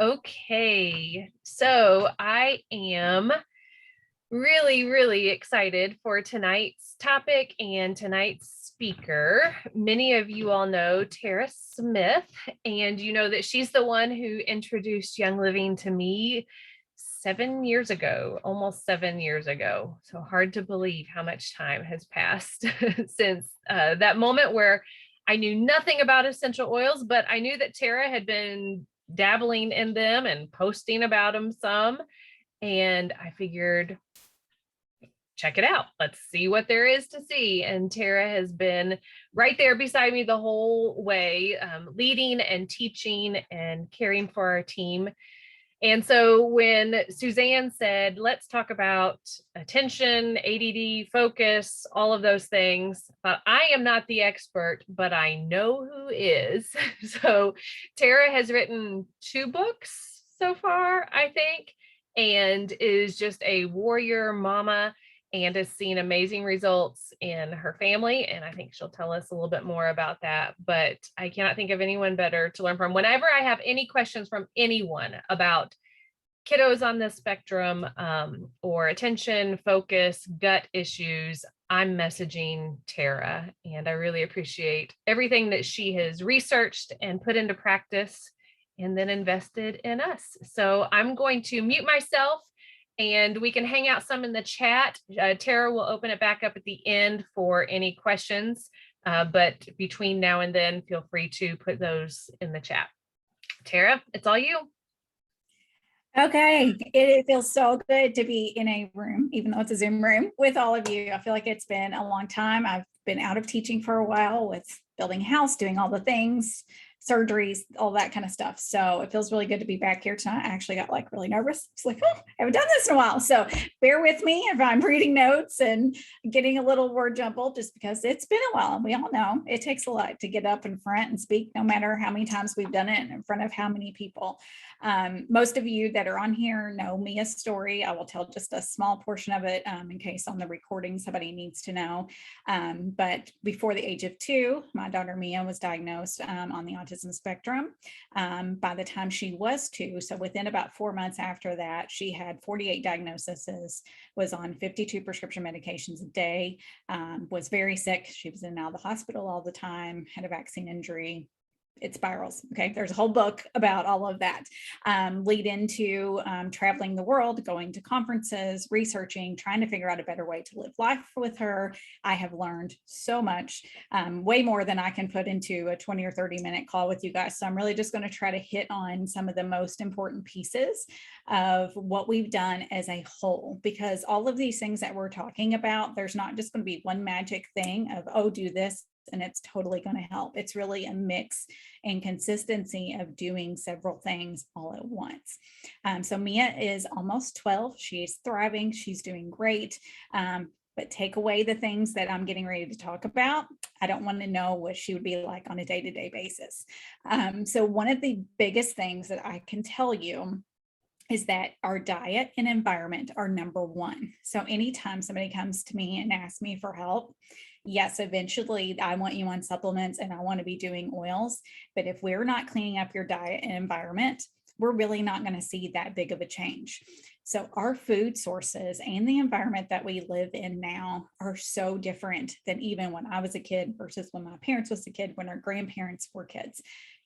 Okay, so I am really, really excited for tonight's topic and tonight's speaker. Many of you all know Tara Smith, and you know that she's the one who introduced Young Living to me 7 years ago, almost 7 years ago. So hard to believe how much time has passed since that moment where I knew nothing about essential oils, but I knew that Tara had been dabbling in them and posting about them some. And I figured, check it out. Let's see what there is to see. And Tara has been right there beside me the whole way, leading and teaching and caring for our team. And so when Suzanne said, let's talk about attention, ADD, focus, all of those things, but I am not the expert, but I know who is. So Tara has written 2 books so far, I think, and is just a warrior mama and has seen amazing results in her family. And I think she'll tell us a little bit more about that. But I cannot think of anyone better to learn from. Whenever I have any questions from anyone about kiddos on the spectrum, or attention, focus, gut issues, I'm messaging Tara. And I really appreciate everything that she has researched and put into practice and then invested in us. So I'm going to mute myself and we can hang out some in the chat. Tara will open it back up at the end for any questions. But between now and then, feel free to put those in the chat. Tara, it's all you. Okay, it feels so good to be in a room, even though it's a Zoom room, with all of you. I feel like it's been a long time. I've been out of teaching for a while with building a house, doing all the things, surgeries, all that kind of stuff. So it feels really good to be back here tonight. I actually got like really nervous. It's like, oh, I haven't done this in a while. So bear with me if I'm reading notes and getting a little word jumbled, just because it's been a while. And we all know it takes a lot to get up in front and speak, no matter how many times we've done it in front of how many people. Most of you that are on here know Mia's story. I will tell just a small portion of it in case on the recording somebody needs to know. But before the age of 2, my daughter Mia was diagnosed on the autism spectrum. By the time she was 2, so within about 4 months after that, she had 48 diagnoses, was on 52 prescription medications a day, was very sick. She was in and out of the hospital all the time, had a vaccine injury. It spirals. Okay. There's a whole book about all of that. Lead into traveling the world, going to conferences, researching, trying to figure out a better way to live life with her. I have learned so much, way more than I can put into a 20 or 30-minute call with you guys. So I'm really just going to try to hit on some of the most important pieces of what we've done as a whole, because all of these things that we're talking about, there's not just going to be one magic thing of, oh, do this and it's totally going to help. It's really a mix and consistency of doing several things all at once. So Mia is almost 12. She's thriving. She's doing great. But take away the things that I'm getting ready to talk about. I don't want to know what she would be like on a day-to-day basis. So one of the biggest things that I can tell you is that our diet and environment are number one. So anytime somebody comes to me and asks me for help, yes, eventually I want you on supplements and I want to be doing oils. But if we're not cleaning up your diet and environment, we're really not going to see that big of a change. So our food sources and the environment that we live in now are so different than even when I was a kid versus when my parents was a kid, when our grandparents were kids.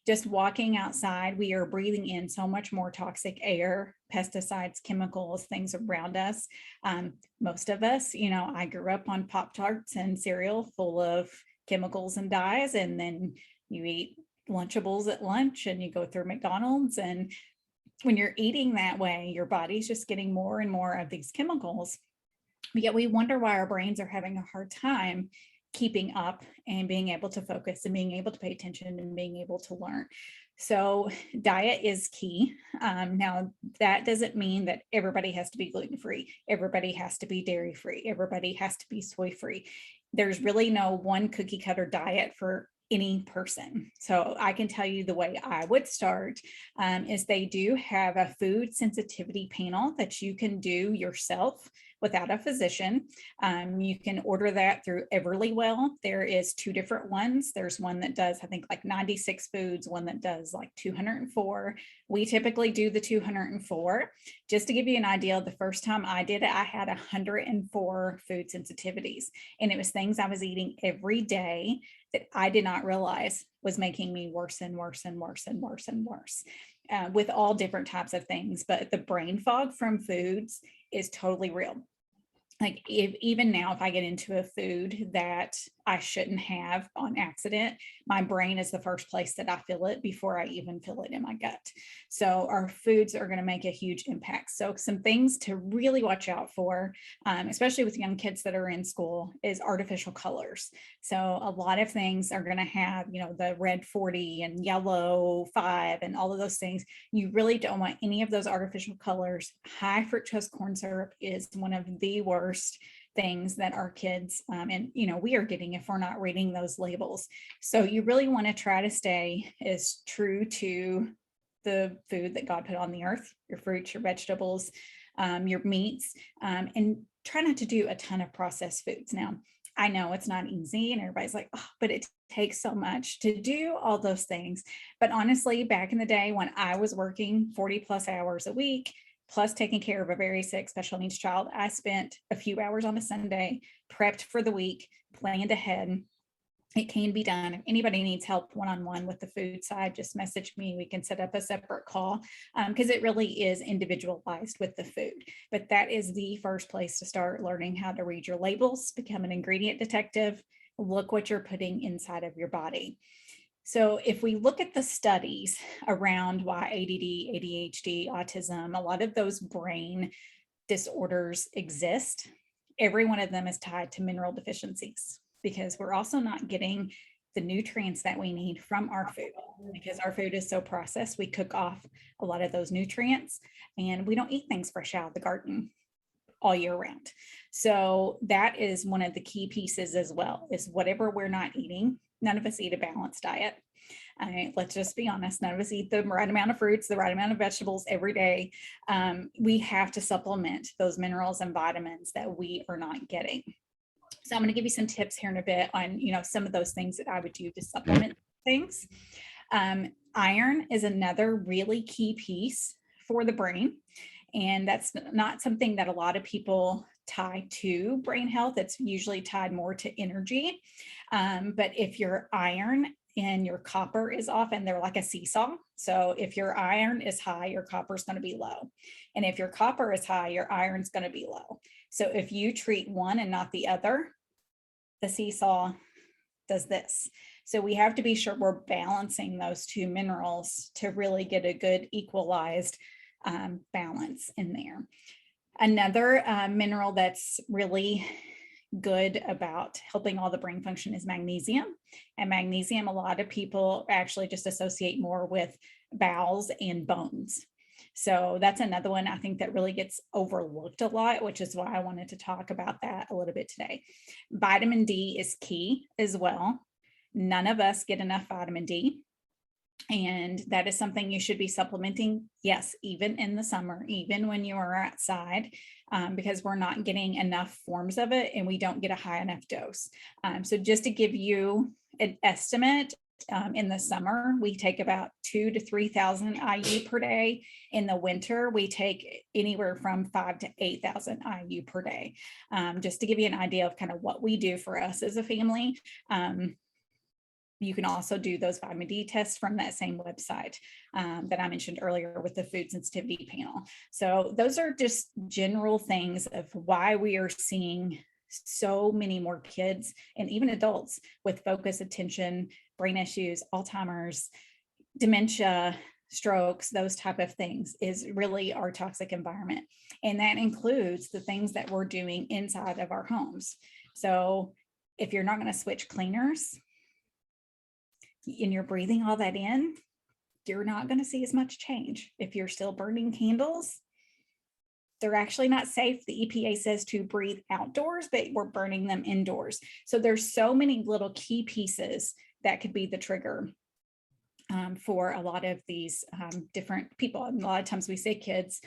Just walking outside, we are breathing in so much more toxic air, pesticides, chemicals, things around us. Most of us, I grew up on Pop-Tarts and cereal full of chemicals and dyes, and then you eat Lunchables at lunch and you go through McDonald's, and when you're eating that way, your body's just getting more and more of these chemicals. But yet we wonder why our brains are having a hard time keeping up and being able to focus and being able to pay attention and being able to learn. So diet is key. Now, that doesn't mean that everybody has to be gluten-free. Everybody has to be dairy-free. Everybody has to be soy-free. There's really no one cookie cutter diet for any person. So I can tell you the way I would start is they do have a food sensitivity panel that you can do yourself without a physician. You can order that through Everlywell. There is 2 different ones. There's one that does, I think, like 96 foods, one that does like 204. We typically do the 204. Just to give you an idea, the first time I did it, I had 104 food sensitivities, and it was things I was eating every day that I did not realize was making me worse and worse and worse and worse and worse, with all different types of things. But the brain fog from foods is totally real. Like even now, if I get into a food that I shouldn't have on accident, my brain is the first place that I feel it before I even feel it in my gut. So our foods are going to make a huge impact. So some things to really watch out for, especially with young kids that are in school, is artificial colors. So a lot of things are going to have, the red 40 and yellow 5 and all of those things. You really don't want any of those artificial colors. High fructose corn syrup is one of the worst things that our kids and we are getting if we're not reading those labels. So you really want to try to stay as true to the food that God put on the earth, your fruits, your vegetables, your meats, and try not to do a ton of processed foods. Now, I know it's not easy and everybody's like, oh, but it takes so much to do all those things. But honestly, back in the day when I was working 40 plus hours a week, plus taking care of a very sick special needs child, I spent a few hours on a Sunday, prepped for the week, planned ahead. It can be done. If anybody needs help one-on-one with the food side, just message me. We can set up a separate call because it really is individualized with the food. But that is the first place to start learning how to read your labels, become an ingredient detective, look what you're putting inside of your body. So if we look at the studies around why ADD, ADHD, autism, a lot of those brain disorders exist, every one of them is tied to mineral deficiencies, because we're also not getting the nutrients that we need from our food. Because our food is so processed, we cook off a lot of those nutrients, and we don't eat things fresh out of the garden all year round. So that is one of the key pieces as well, is whatever we're not eating. None of us eat a balanced diet. Let's just be honest, none of us eat the right amount of fruits, the right amount of vegetables every day. We have to supplement those minerals and vitamins that we are not getting. So I'm going to give you some tips here in a bit on, some of those things that I would do to supplement things. Iron is another really key piece for the brain. And that's not something that a lot of people tie to brain health. It's usually tied more to energy. But if your iron and your copper is off, and they're like a seesaw. So if your iron is high, your copper is going to be low. And if your copper is high, your iron is going to be low. So if you treat one and not the other, the seesaw does this. So we have to be sure we're balancing those two minerals to really get a good equalized balance in there. Another mineral that's really good about helping all the brain function is magnesium. And magnesium, a lot of people actually just associate more with bowels and bones. So that's another one I think that really gets overlooked a lot, which is why I wanted to talk about that a little bit today. Vitamin D is key as well. None of us get enough vitamin D. And that is something you should be supplementing. Yes, even in the summer, even when you are outside, because we're not getting enough forms of it and we don't get a high enough dose. So just to give you an estimate, in the summer, we take about 2,000 to 3,000 IU per day. In the winter, we take anywhere from 5,000 to 8,000 IU per day. Just to give you an idea of kind of what we do for us as a family. You can also do those vitamin D tests from that same website that I mentioned earlier with the food sensitivity panel. So those are just general things of why we are seeing so many more kids and even adults with focus, attention, brain issues, Alzheimer's, dementia, strokes, those type of things, is really our toxic environment. And that includes the things that we're doing inside of our homes. So if you're not going to switch cleaners, and you're breathing all that in, you're not going to see as much change. If you're still burning candles, they're actually not safe. The EPA says to breathe outdoors, but we're burning them indoors. So there's so many little key pieces that could be the trigger for a lot of these different people. And a lot of times we say kids.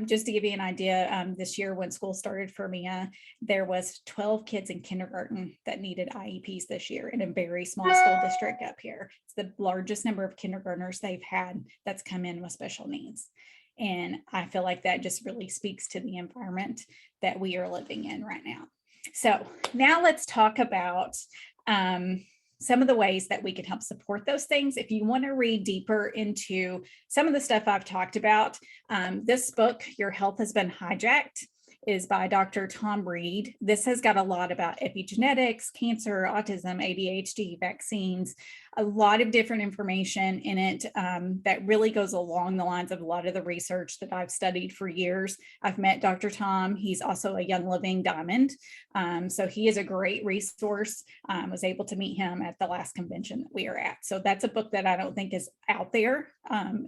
Just to give you an idea, this year when school started for Mia, there was 12 kids in kindergarten that needed IEPs this year in a very small school district up here. It's the largest number of kindergartners they've had that's come in with special needs. And I feel like that just really speaks to the environment that we are living in right now. So now let's talk about some of the ways that we can help support those things. If you want to read deeper into some of the stuff I've talked about, this book, Your Health Has Been Hijacked, is by Dr. Tom Reed. This has got a lot about epigenetics, cancer, autism, ADHD, vaccines, a lot of different information in it that really goes along the lines of a lot of the research that I've studied for years. I've met Dr. Tom. He's also a Young Living Diamond. So he is a great resource. Was able to meet him at the last convention that we are at. So that's a book that I don't think is out there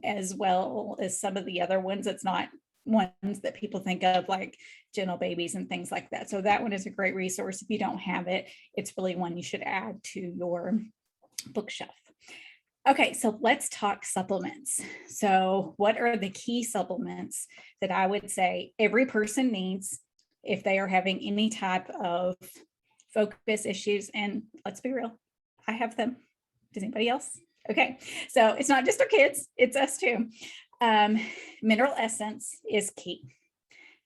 as well as some of the other ones. It's not ones that people think of like Gentle Babies and things like that. So that one is a great resource. If you don't have it, it's really one you should add to your bookshelf. Okay, so let's talk supplements. So what are the key supplements that I would say every person needs if they are having any type of focus issues? And let's be real, I have them. Does anybody else? Okay, so it's not just our kids, it's us too. Mineral essence is key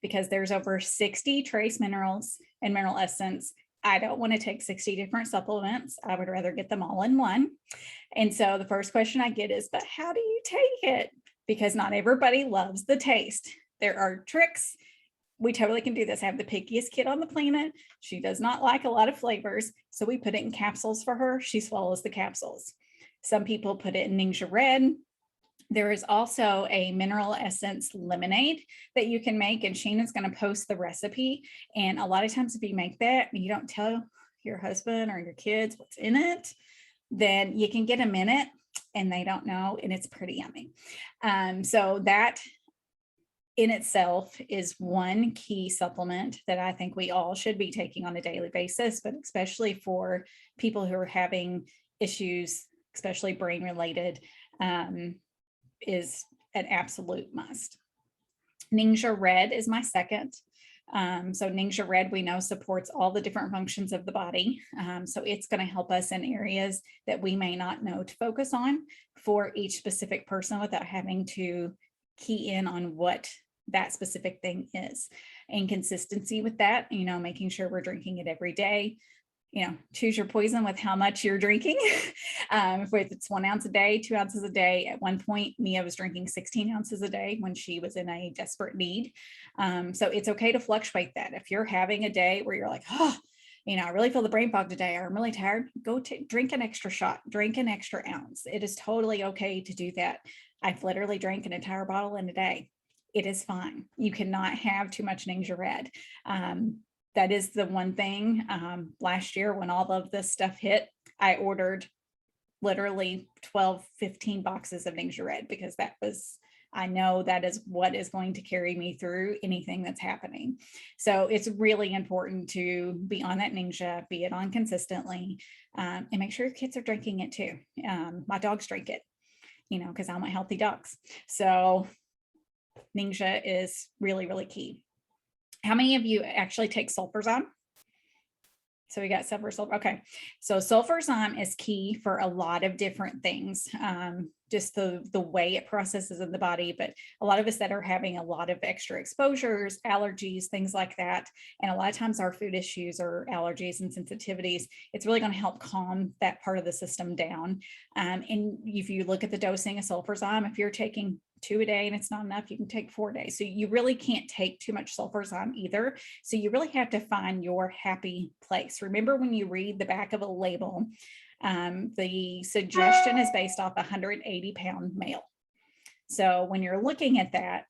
because there's over 60 trace minerals in mineral essence. I don't want to take 60 different supplements. I would rather get them all in one. And so the first question I get is, but how do you take it? Because not everybody loves the taste. There are tricks. We totally can do this. I have the pickiest kid on the planet. She does not like a lot of flavors. So we put it in capsules for her. She swallows the capsules. Some people put it in Ningxia Red. There is also a mineral essence lemonade that you can make, and Shannon's going to post the recipe. And a lot of times if you make that and you don't tell your husband or your kids what's in it, then you can get them in it and they don't know, and it's pretty yummy. So that in itself is one key supplement that I think we all should be taking on a daily basis, but especially for people who are having issues, especially brain related, is an absolute must. Ningxia Red is my second. So Ningxia Red, we know, supports all the different functions of the body. So it's going to help us in areas that we may not know to focus on for each specific person without having to key in on what that specific thing is. And consistency with that, making sure we're drinking it every day. Choose your poison with how much you're drinking. If it's 1 ounce a day, 2 ounces a day. At one point, Mia was drinking 16 ounces a day when she was in a desperate need. So it's okay to fluctuate that. If you're having a day where you're like, oh, I really feel the brain fog today, or I'm really tired, go drink an extra shot, drink an extra ounce. It is totally okay to do that. I've literally drank an entire bottle in a day. It is fine. You cannot have too much Ningxia Red. That is the one thing. Last year when all of this stuff hit, I ordered literally 12, 15 boxes of Ningxia Red because I know that is what is going to carry me through anything that's happening. So it's really important to be on that Ningxia, be it on consistently, and make sure your kids are drinking it too. My dogs drink it, because I want healthy dogs. So Ningxia is really, really key. How many of you actually take sulfurzyme? So we got sulfur. Okay. So sulfurzyme is key for a lot of different things. Just the way it processes in the body, but a lot of us that are having a lot of extra exposures, allergies, things like that. And a lot of times our food issues or allergies and sensitivities, it's really going to help calm that part of the system down. And if you look at the dosing of sulfurzyme, if you're taking 2 a day and it's not enough, you can take 4 days. So you really can't take too much sulfurzyme either. So you really have to find your happy place. Remember when you read the back of a label, the suggestion is based off a 180-pound male. So when you're looking at that,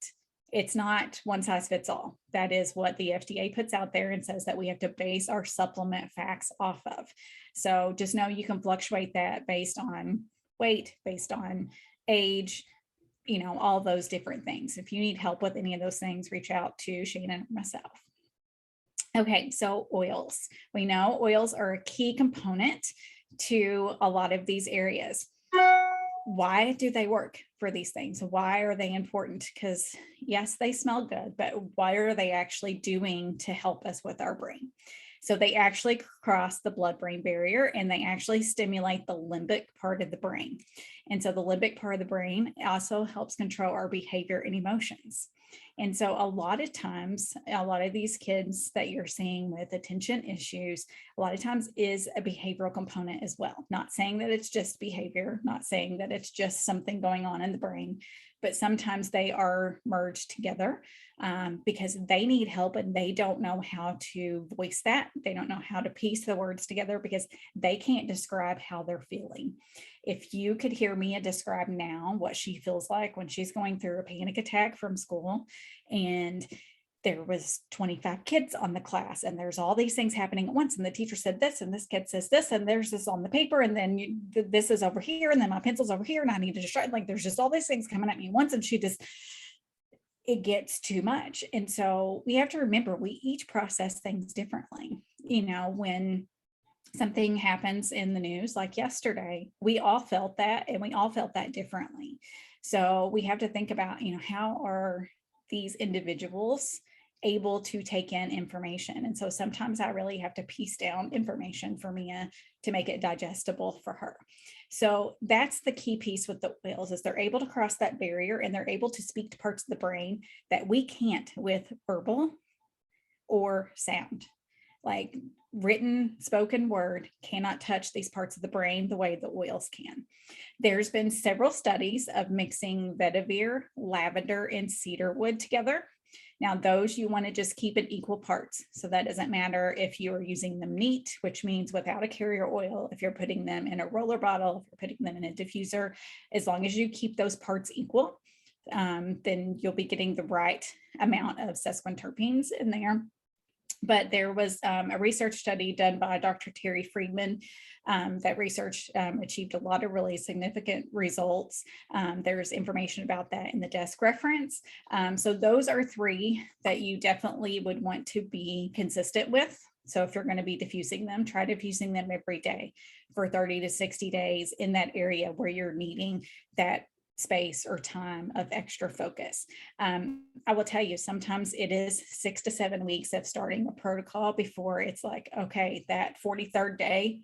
it's not one size fits all. That is what the FDA puts out there and says that we have to base our supplement facts off of. So just know you can fluctuate that based on weight, based on age, all those different things. If you need help with any of those things, reach out to Shannon or myself. Okay, so oils. We know oils are a key component to a lot of these areas. why do they work for these things? Why are they important? Because yes, they smell good, but what are they actually doing to help us with our brain? So they actually cross the blood-brain barrier and they actually stimulate the limbic part of the brain. And so the limbic part of the brain also helps control our behavior and emotions. And so a lot of times, a lot of these kids that you're seeing with attention issues, a lot of times is a behavioral component as well. Not saying that it's just behavior, not saying that it's just something going on in the brain, but sometimes they are merged together because they need help and they don't know how to voice that. They don't know how to piece the words together because they can't describe how they're feeling. If you could hear Mia describe now what she feels like when she's going through a panic attack from school and there was 25 kids on the class and there's all these things happening at once and the teacher said this and this kid says this and there's this on the paper and then this is over here and then my pencil's over here and I need to destroy, like there's just all these things coming at me at once and it gets too much. And so we have to remember we each process things differently. When something happens in the news like yesterday, we all felt that and we all felt that differently. So we have to think about, how are these individuals able to take in information? And so sometimes I really have to piece down information for Mia to make it digestible for her. So that's the key piece with the whales is they're able to cross that barrier and they're able to speak to parts of the brain that we can't with verbal or sound. Like written spoken word cannot touch these parts of the brain the way that whales can. There's been several studies of mixing vetiver, lavender, and cedarwood together. Now, those you want to just keep in equal parts. So that doesn't matter if you are using them neat, which means without a carrier oil, if you're putting them in a roller bottle, if you're putting them in a diffuser, as long as you keep those parts equal, then you'll be getting the right amount of sesquiterpenes in there. But there was a research study done by Dr. Terry Friedman. That research achieved a lot of really significant results. There's information about that in the desk reference. So those are three that you definitely would want to be consistent with. So if you're going to be diffusing them, try diffusing them every day for 30 to 60 days in that area where you're needing that space or time of extra focus. I will tell you, sometimes it is 6 to 7 weeks of starting a protocol before it's like, okay, that 43rd day,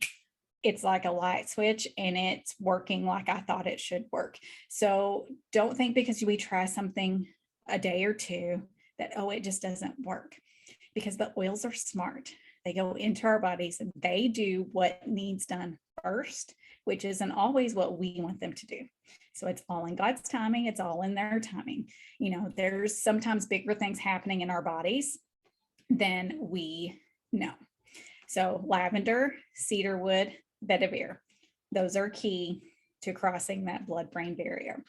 it's like a light switch and it's working like I thought it should work. So don't think because we try something a day or two that, oh, it just doesn't work, because the oils are smart. They go into our bodies and they do what needs done first, which isn't always what we want them to do. So it's all in God's timing. It's all in their timing. There's sometimes bigger things happening in our bodies than we know. So lavender, cedarwood, vetiver, those are key to crossing that blood-brain barrier.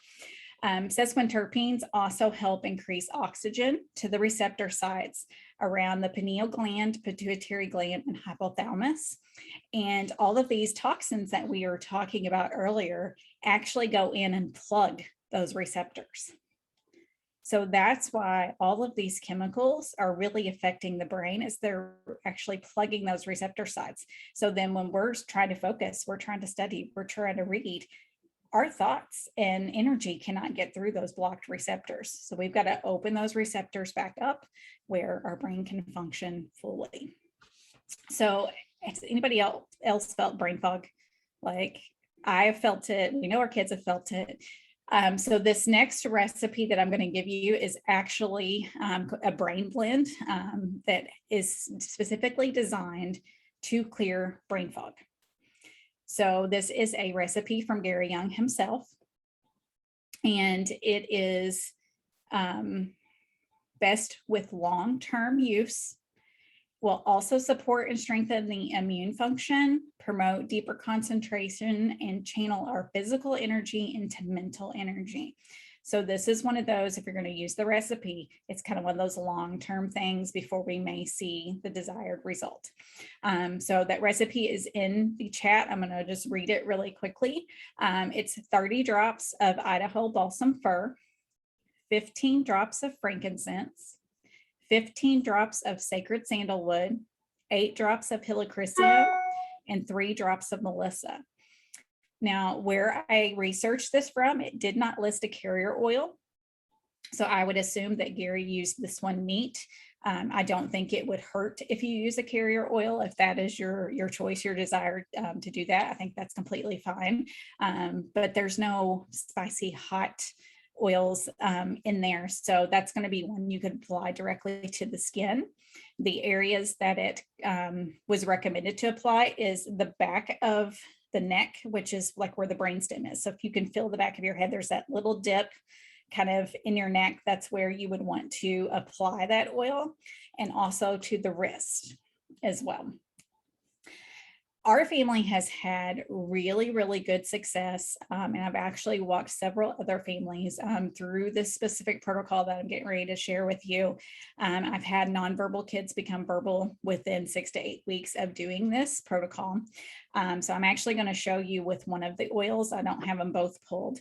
Sesquiterpenes also help increase oxygen to the receptor sites around the pineal gland, pituitary gland, and hypothalamus. And all of these toxins that we were talking about earlier actually go in and plug those receptors. So that's why all of these chemicals are really affecting the brain, is they're actually plugging those receptor sites. So then when we're trying to focus, we're trying to study, we're trying to read, our thoughts and energy cannot get through those blocked receptors. So we've got to open those receptors back up where our brain can function fully. So has anybody else felt brain fog? Like I have felt it. We know our kids have felt it. So this next recipe that I'm going to give you is actually a brain blend that is specifically designed to clear brain fog. So this is a recipe from Gary Young himself, and it is best with long-term use, will also support and strengthen the immune function, promote deeper concentration, and channel our physical energy into mental energy. So this is one of those, if you're going to use the recipe, it's kind of one of those long-term things before we may see the desired result. So that recipe is in the chat. I'm going to just read it really quickly. It's 30 drops of Idaho balsam fir, 15 drops of frankincense, 15 drops of sacred sandalwood, 8 drops of helichrysum, and 3 drops of melissa. Now, where I researched this from, it did not list a carrier oil. So I would assume that Gary used this one neat. I don't think it would hurt if you use a carrier oil, if that is your choice, your desire to do that. I think that's completely fine. But there's no spicy hot oils in there. So that's going to be one you could apply directly to the skin. The areas that it was recommended to apply is the back of the neck, which is like where the brainstem is. So if you can feel the back of your head, there's that little dip kind of in your neck. That's where you would want to apply that oil, and also to the wrist as well. Our family has had really, really good success. And I've actually walked several other families through this specific protocol that I'm getting ready to share with you. I've had nonverbal kids become verbal within 6 to 8 weeks of doing this protocol. So I'm actually going to show you with one of the oils. I don't have them both pulled.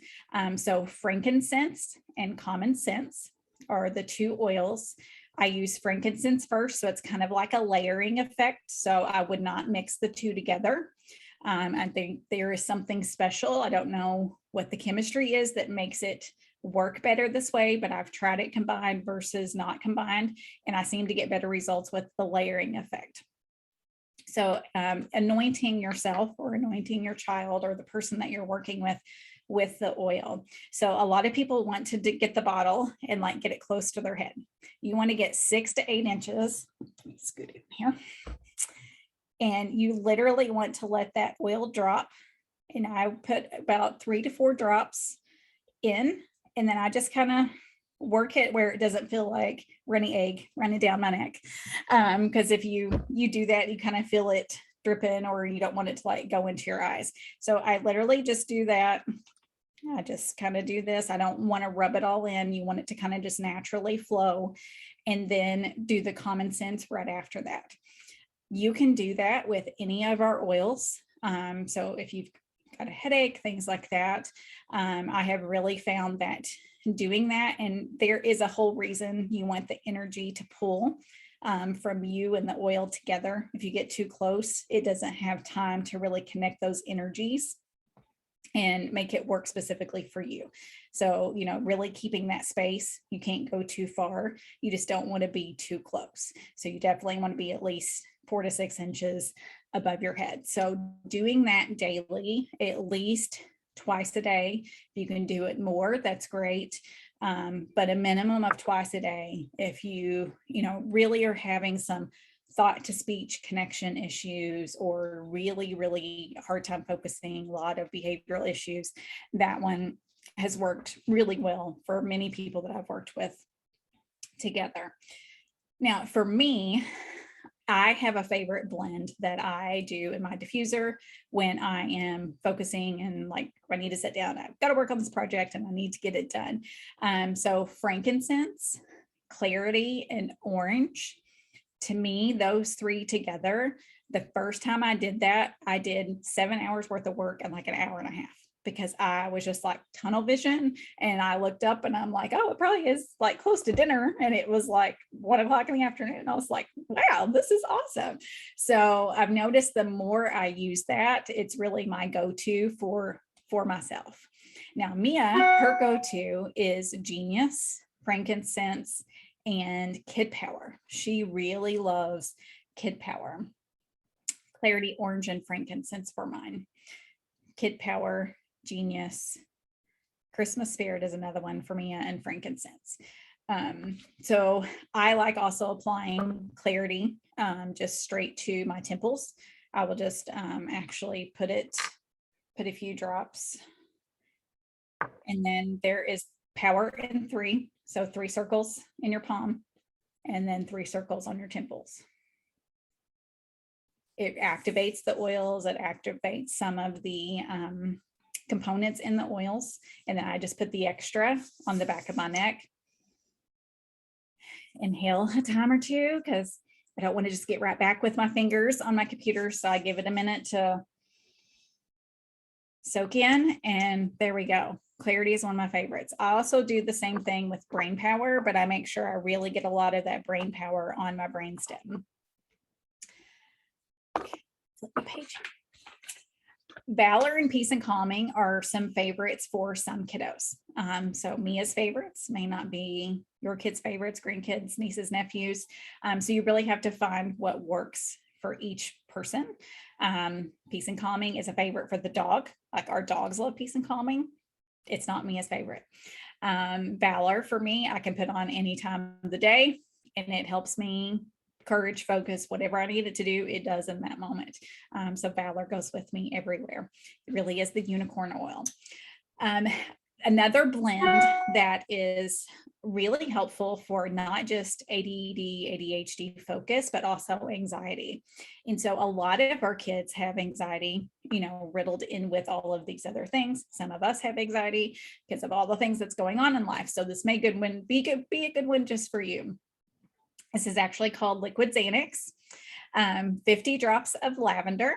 So frankincense and common sense are the two oils. I use frankincense first, so it's kind of like a layering effect. So I would not mix the two together. I think there is something special. I don't know what the chemistry is that makes it work better this way, but I've tried it combined versus not combined, and I seem to get better results with the layering effect. So anointing yourself or anointing your child or the person that you're working with the oil. So a lot of people want to get the bottle and like get it close to their head. You want to get 6 to 8 inches. Let me scoot it in here. And you literally want to let that oil drop. And I put about 3 to 4 drops in, and then I just kind of work it where it doesn't feel like runny egg running down my neck. Because if you do that, you kind of feel it dripping, or you don't want it to like go into your eyes. So I literally just do that. I just kind of do this. I don't want to rub it all in. You want it to kind of just naturally flow, and then do the common sense right after that. You can do that with any of our oils. So if you've got a headache, things like that, I have really found that doing that, and there is a whole reason you want the energy to pull from you and the oil together. If you get too close, it doesn't have time to really connect those energies and make it work specifically for you. So, really keeping that space. You can't go too far. You just don't want to be too close. So you definitely want to be at least 4 to 6 inches above your head. So doing that daily, at least twice a day. If you can do it more, that's great. But a minimum of twice a day. If you really are having some thought to speech connection issues, or really hard time focusing, a lot of behavioral issues, that one has worked really well for many people that I've worked with together. Now, for me, I have a favorite blend that I do in my diffuser when I am focusing and like I need to sit down. I've got to work on this project and I need to get it done. So frankincense, clarity, and orange. To me, those 3 together, the first time I did that, I did 7 hours worth of work in like an hour and a half, because I was just like tunnel vision. And I looked up and I'm like, oh, it probably is like close to dinner. And it was like 1 o'clock in the afternoon. I was like, wow, this is awesome. So I've noticed the more I use that, it's really my go-to for myself. Now, Mia, her go-to is Genius, frankincense, and Kid Power. She really loves Kid Power. Clarity, orange, and frankincense for mine. Kid Power, Genius, Christmas Spirit is another one for me, and frankincense. So I like also applying clarity just straight to my temples. I will just actually put a few drops. And then there is power in 3. So 3 circles in your palm, and then 3 circles on your temples. It activates the oils. It activates some of the components in the oils. And then I just put the extra on the back of my neck. Inhale a time or 2, because I don't want to just get right back with my fingers on my computer. So I give it a minute to soak in, and there we go. Clarity is one of my favorites. I also do the same thing with brain power, but I make sure I really get a lot of that brain power on my brainstem. Okay, flip the page. Valor and Peace and Calming are some favorites for some kiddos. So Mia's favorites may not be your kids' favorites, grandkids, nieces, nephews. So you really have to find what works for each person. Peace and Calming is a favorite for the dog. Like our dogs love Peace and Calming. It's not Mia's favorite. Valor for me, I can put on any time of the day and it helps me courage, focus, whatever I need it to do, it does in that moment. So Valor goes with me everywhere. It really is the unicorn oil. Another blend that is really helpful for not just ADD, ADHD focus, but also anxiety. And so a lot of our kids have anxiety, riddled in with all of these other things. Some of us have anxiety because of all the things that's going on in life. So this may be a good one just for you. This is actually called Liquid Xanax. 50 drops of lavender,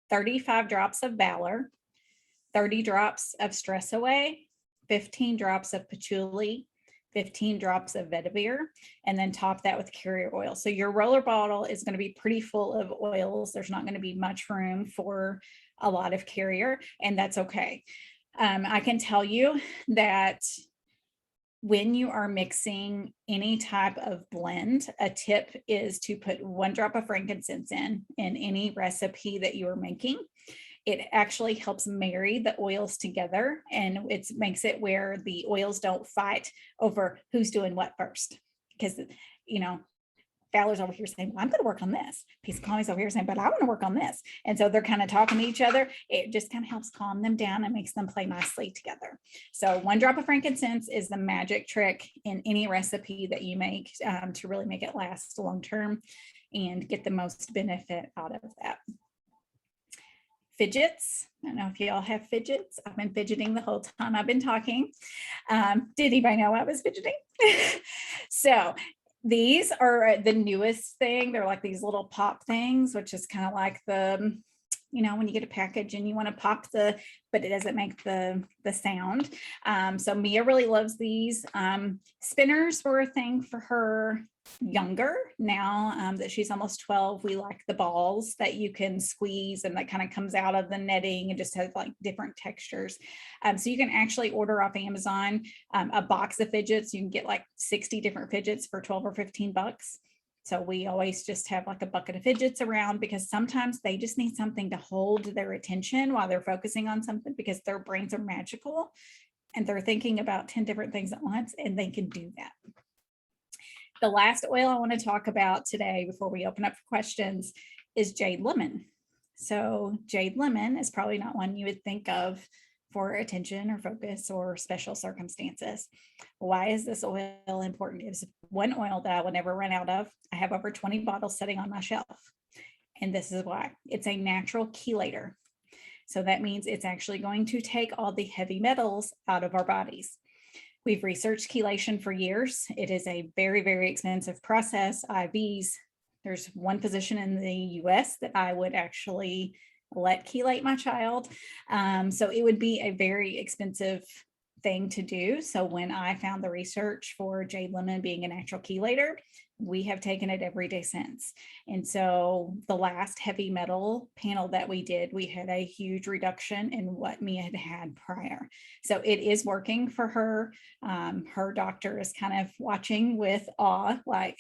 35 drops of Valor, 30 drops of Stress Away, 15 drops of patchouli, 15 drops of vetiver, and then top that with carrier oil. So your roller bottle is going to be pretty full of oils. There's not going to be much room for a lot of carrier, and that's okay. I can tell you that when you are mixing any type of blend, a tip is to put 1 drop of frankincense in any recipe that you are making. It actually helps marry the oils together, and it makes it where the oils don't fight over who's doing what first. Because, Valor's over here saying, well, I'm going to work on this. Peace and Calming's over here saying, but I want to work on this. And so they're kind of talking to each other. It just kind of helps calm them down and makes them play nicely together. So 1 drop of frankincense is the magic trick in any recipe that you make to really make it last long term and get the most benefit out of that. Fidgets. I don't know if y'all have fidgets. I've been fidgeting the whole time I've been talking. Did anybody know I was fidgeting? So these are the newest thing. They're like these little pop things, which is kind of like the, when you get a package and you want to pop but it doesn't make the sound. So Mia really loves these. Spinners were a thing for her younger. Now that she's almost 12, we like the balls that you can squeeze and that kind of comes out of the netting and just has like different textures. So you can actually order off Amazon a box of fidgets. You can get like 60 different fidgets for 12 or 15 bucks. So we always just have like a bucket of fidgets around because sometimes they just need something to hold their attention while they're focusing on something because their brains are magical and they're thinking about 10 different things at once, and they can do that. The last oil I want to talk about today before we open up for questions is Jade Lemon. So Jade Lemon is probably not one you would think of for attention or focus or special circumstances. Why is this oil important? It's one oil that I will never run out of. I have over 20 bottles sitting on my shelf. And this is why. It's a natural chelator. So that means it's actually going to take all the heavy metals out of our bodies. We've researched chelation for years. It is a very, very expensive process. IVs. There's one physician in the US that I would actually let chelate my child. So it would be a very expensive thing to do. So when I found the research for Jade Lemon being a natural chelator, we have taken it every day since. And so the last heavy metal panel that we did, we had a huge reduction in what Mia had had prior. So it is working for her. Her doctor is kind of watching with awe, like,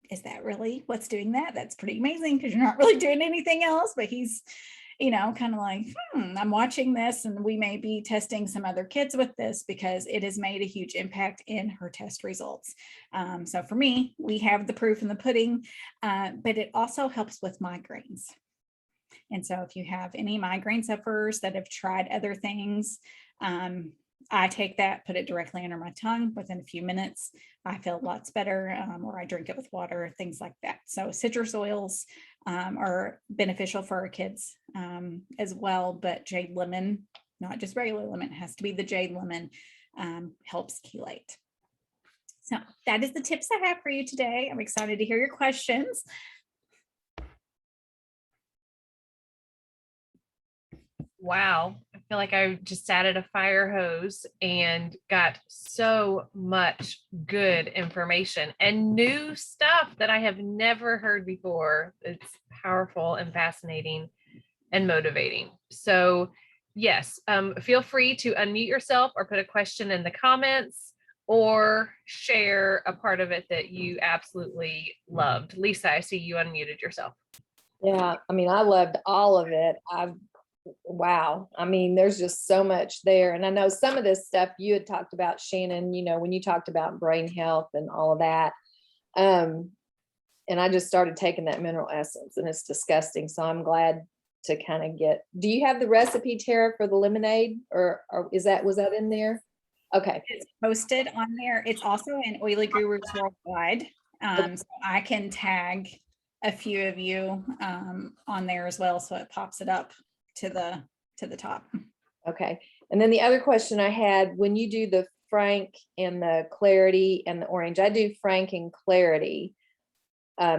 is that really what's doing that? That's pretty amazing because you're not really doing anything else, but he's kind of like, I'm watching this and we may be testing some other kids with this because it has made a huge impact in her test results. So for me, we have the proof in the pudding, but it also helps with migraines. And so if you have any migraine sufferers that have tried other things, I take that, put it directly under my tongue. Within a few minutes, I feel lots better, or I drink it with water, things like that. So citrus oils are beneficial for our kids as well, but Jade Lemon, not just regular lemon, it has to be the Jade Lemon, helps chelate. So that is the tips I have for you today. I'm excited to hear your questions. Wow. I feel like I just sat at a fire hose and got so much good information and new stuff that I have never heard before. It's powerful and fascinating. and motivating. So yes, feel free to unmute yourself or put a question in the comments or share a part of it that you absolutely loved. Lisa, I see you unmuted yourself. Yeah, I mean, I loved all of it. Wow. I mean, there's just so much there. And I know some of this stuff you had talked about, Shannon, you know, when you talked about brain health and all of that. And I just started taking that mineral essence and it's disgusting. So I'm glad to kind of do you have the recipe, Tara, for the lemonade or was that in there? Okay. It's posted on there. It's also in Oily Gurus Worldwide. So I can tag a few of you on there as well. So it pops it up to the top. Okay. And then the other question I had, when you do the Frank and the Clarity and the orange, I do Frank and Clarity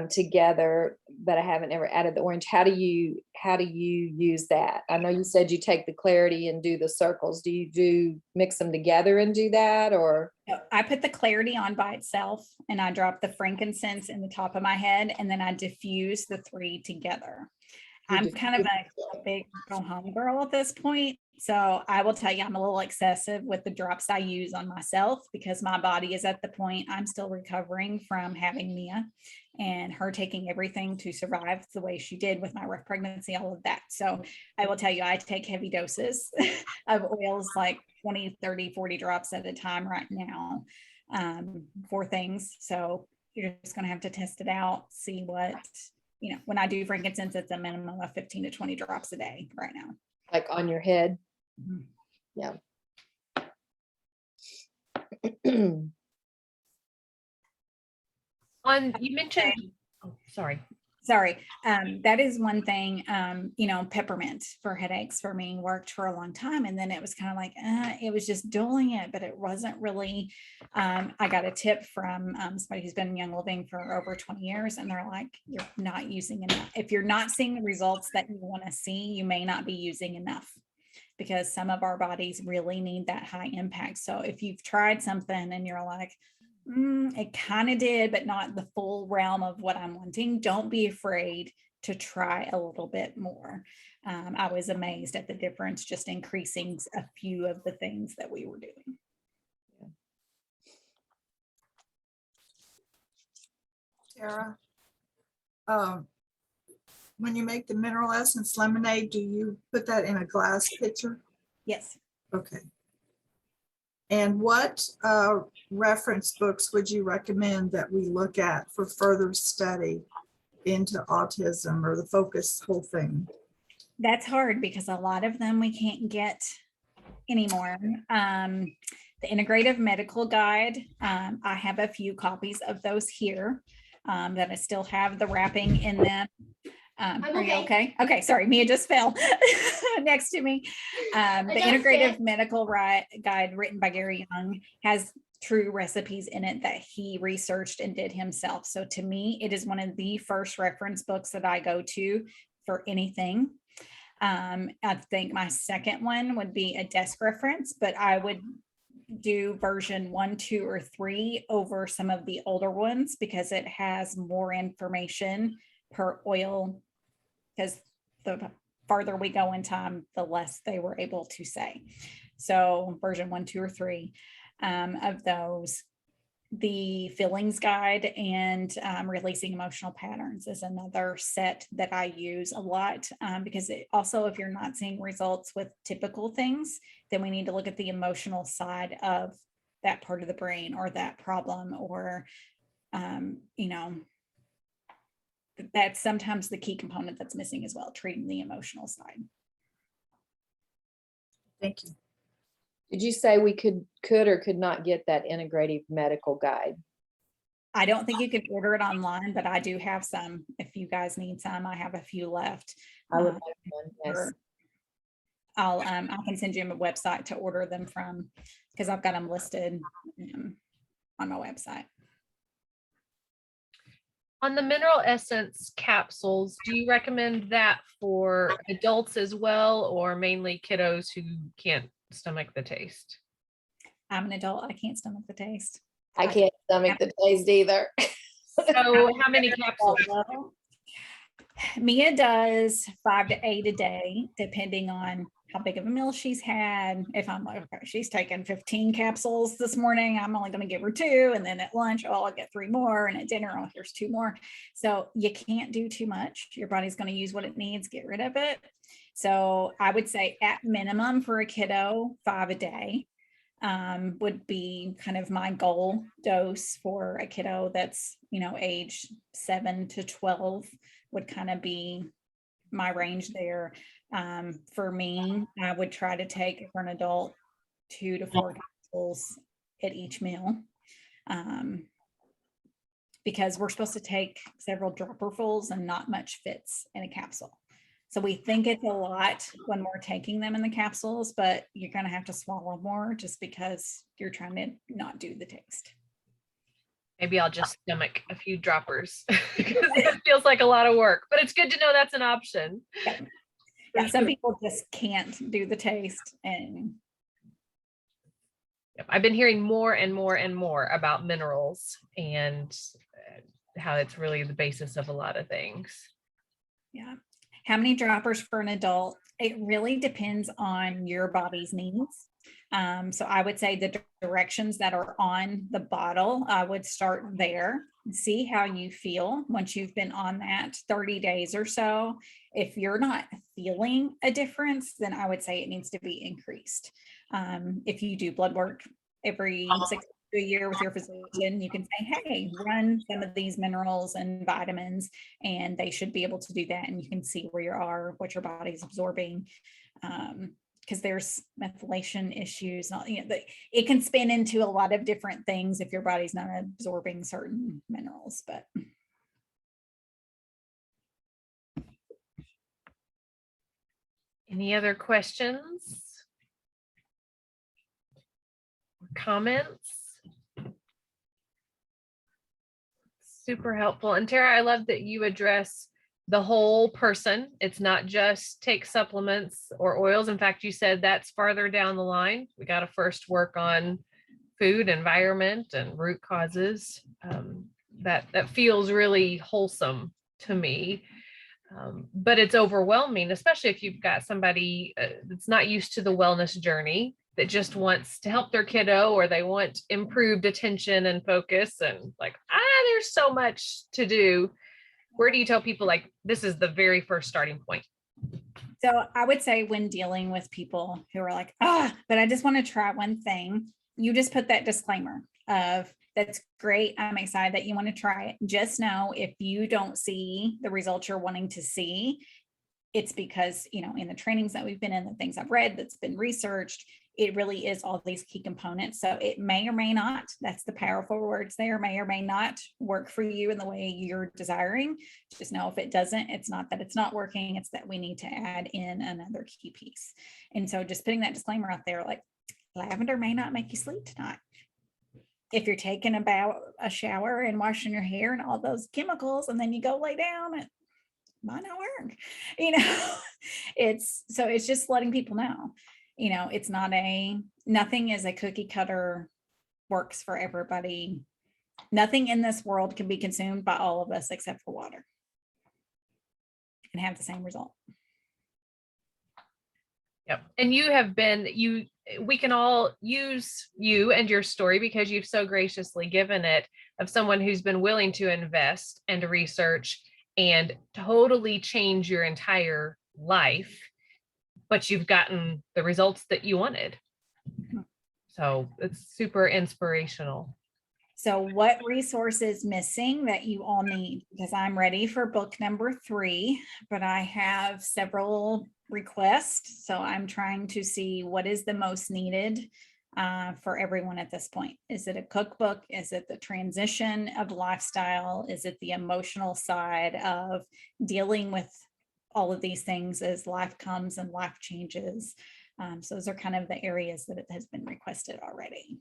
together, but I haven't ever added the orange. How do you use that? I know you said you take the Clarity and do the circles. Do you mix them together and do that, or? I put the Clarity on by itself and I drop the frankincense in the top of my head and then I diffuse the three together. I'm kind of a big go home girl at this point. So I will tell you, I'm a little excessive with the drops I use on myself because my body is at the point I'm still recovering from having Mia and her taking everything to survive the way she did with my rough pregnancy, all of that. So I will tell you, I take heavy doses of oils, like 20, 30, 40 drops at a time right now for things. So you're just going to have to test it out, see what, you know, when I do frankincense, it's a minimum of 15 to 20 drops a day right now. Like on your head? Mhm. Yeah. You mentioned, sorry. That is one thing, you know, peppermint for headaches for me worked for a long time. And then it was kind of like, it was just dulling it, but it wasn't really, I got a tip from somebody who's been in Young Living for over 20 years. And they're like, you're not using enough. If you're not seeing the results that you want to see, you may not be using enough because some of our bodies really need that high impact. So if you've tried something and you're like, it kind of did, but not the full realm of what I'm wanting, don't be afraid to try a little bit more. I was amazed at the difference, just increasing a few of the things that we were doing. Tara, when you make the mineral essence lemonade, do you put that in a glass pitcher? Yes. Okay. And what reference books would you recommend that we look at for further study into autism or the focus whole thing? That's hard because a lot of them we can't get anymore. The Integrative Medical Guide, I have a few copies of those here that I still have the wrapping in them. Are you okay? Okay, sorry, Mia just fell next to me. The Integrative Medical Guide written by Gary Young has true recipes in it that he researched and did himself. So to me, it is one of the first reference books that I go to for anything. I think my second one would be a desk reference, but I would do version 1, 2, or 3 over some of the older ones because it has more information per oil, because the farther we go in time, the less they were able to say. So version 1, 2, or 3 of those. The Feelings Guide and Releasing Emotional Patterns is another set that I use a lot because it also, if you're not seeing results with typical things, then we need to look at the emotional side of that part of the brain or that problem, or, you know, that's sometimes the key component that's missing as well, treating the emotional side. Thank you. Did you say we could or could not get that Integrative Medical Guide? I don't think you could order it online, but I do have some. If you guys need some, I have a few left. I would like one, yes. I can send you a website to order them from because I've got them listed on my website. On the mineral essence capsules, do you recommend that for adults as well, or mainly kiddos who can't stomach the taste? I'm an adult. I can't stomach the taste. I can't stomach the taste either. So how many capsules? Mia does 5 to 8 a day, depending on how big of a meal she's had. If I'm like, okay, she's taken 15 capsules this morning, I'm only going to give her 2. And then at lunch, oh, I'll get 3 more. And at dinner, oh, here's 2 more. So you can't do too much. Your body's going to use what it needs, get rid of it. So I would say at minimum for a kiddo, 5 a day would be kind of my goal dose for a kiddo that's, age 7 to 12 would kind of be my range there. For me, I would try to take for an adult 2 to 4 capsules at each meal. Because we're supposed to take several dropperfuls and not much fits in a capsule. So we think it's a lot when we're taking them in the capsules, but you're going to have to swallow more just because you're trying to not do the taste. Maybe I'll just stomach a few droppers because it feels like a lot of work, but it's good to know that's an option. Yeah, some people just can't do the taste. And Yep, I've been hearing more and more and more about minerals and how it's really the basis of a lot of things. yeah. How many droppers for an adult? It really depends on your body's needs. So I would say the directions that are on the bottle, I would start there. See how you feel once you've been on that 30 days or so. If you're not feeling a difference, then I would say it needs to be increased. If you do blood work every 6 to a year with your physician, you can say, hey, run some of these minerals and vitamins, and they should be able to do that. And you can see where you are, what your body's absorbing. Because there's methylation issues, it can spin into a lot of different things if your body's not absorbing certain minerals. But any other questions? Comments? Super helpful. And Tara, I love that you address the whole person. It's not just take supplements or oils. In fact, you said that's farther down the line. We got to first work on food, environment, and root causes. That feels really wholesome to me. But it's overwhelming, especially if you've got somebody that's not used to the wellness journey, that just wants to help their kiddo, or they want improved attention and focus, and like, there's so much to do. Where do you tell people, like, this is the very first starting point? so I would say when dealing with people who are like, but I just want to try one thing, you just put that disclaimer of, that's great, I'm excited that you want to try it. Just know if you don't see the results you're wanting to see, it's because, in the trainings that we've been in, the things I've read, that's been researched, it really is all these key components. So it may or may not, that's the powerful words there, may or may not work for you in the way you're desiring. Just know if it doesn't, it's not that it's not working, it's that we need to add in another key piece. And so just putting that disclaimer out there, like, lavender may not make you sleep tonight. If you're taking about a shower and washing your hair and all those chemicals, and then you go lay down, it might not work. It's just letting people know, it's not nothing is a cookie cutter, works for everybody. Nothing in this world can be consumed by all of us except for water and have the same result. Yep. And we can all use you and your story, because you've so graciously given it, of someone who's been willing to invest and research and totally change your entire life, but you've gotten the results that you wanted. So it's super inspirational. So what resources missing that you all need? Because I'm ready for book number 3, but I have several requests. So I'm trying to see what is the most needed for everyone at this point. Is it a cookbook? Is it the transition of lifestyle? Is it the emotional side of dealing with all of these things as life comes and life changes? So those are kind of the areas that it has been requested already.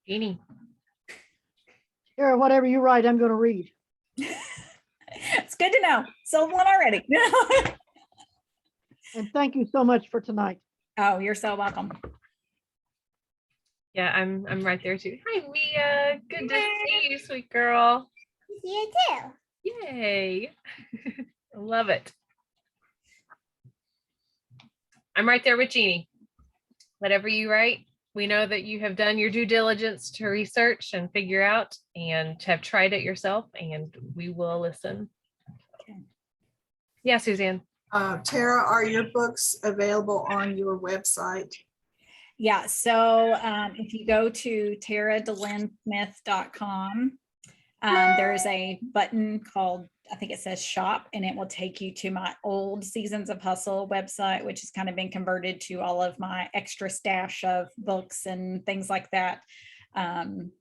Jeannie. Tara, whatever you write, I'm going to read. It's good to know. Sold one already. And thank you so much for tonight. Oh, you're so welcome. Yeah, I'm right there too. Hi, Mia. Good to see you, sweet girl. You too. Yay. I love it. I'm right there with Jeannie. Whatever you write, we know that you have done your due diligence to research and figure out and have tried it yourself, and we will listen. Okay. Yeah, Suzanne. Tara, are your books available on your website? Yeah, so if you go to taradelinsmith.com, there's a button called, I think it says shop, and it will take you to my old Seasons of Hustle website, which has kind of been converted to all of my extra stash of books and things like that.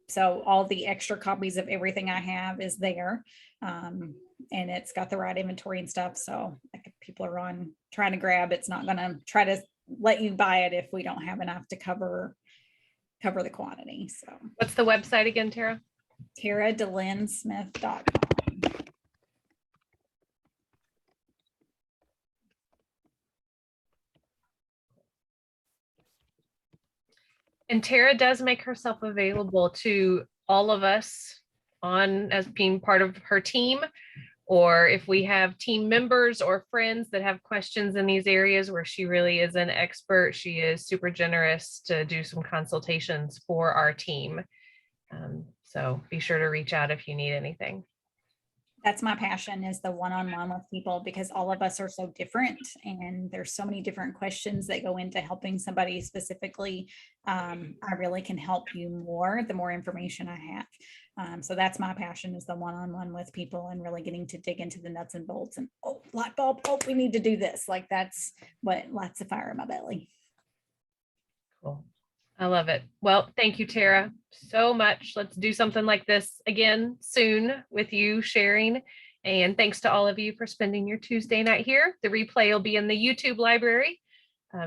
So all the extra copies of everything I have is there. And it's got the right inventory and stuff. So like if people are on trying to grab, it's not gonna try to let you buy it if we don't have enough to cover the quantity. So What's the website again, Tara? taradelinsmith.com. And Tara does make herself available to all of us on as being part of her team, or if we have team members or friends that have questions in these areas where she really is an expert, she is super generous to do some consultations for our team. So be sure to reach out if you need anything. That's my passion, is the one-on-one with people, because all of us are so different and there's so many different questions that go into helping somebody specifically. I really can help you more the more information I have. So that's my passion, is the one-on-one with people and really getting to dig into the nuts and bolts and, oh, light bulb, oh, we need to do this. Like that's what lights the fire in my belly. Cool. I love it. Well, thank you, Tara, so much. Let's do something like this again soon with you sharing. And thanks to all of you for spending your Tuesday night here. The replay will be in the YouTube library.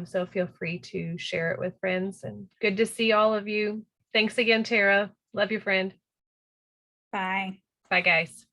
So feel free to share it with friends, and good to see all of you. Thanks again, Tara. Love you, friend. Bye. Bye, guys.